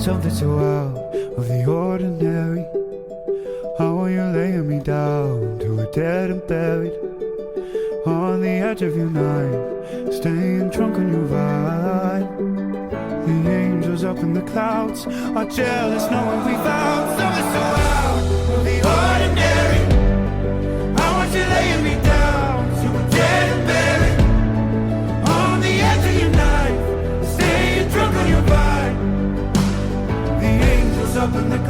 something so out of the ordinary. How are you laying me down to a dead and buried on the edge of your knife, staying drunk on your ride. The angels up in the clouds are jealous knowing we found something so out of the ordinary. How are you laying me down to a dead and buried on the edge of your knife, staying drunk on your ride. The angels up in the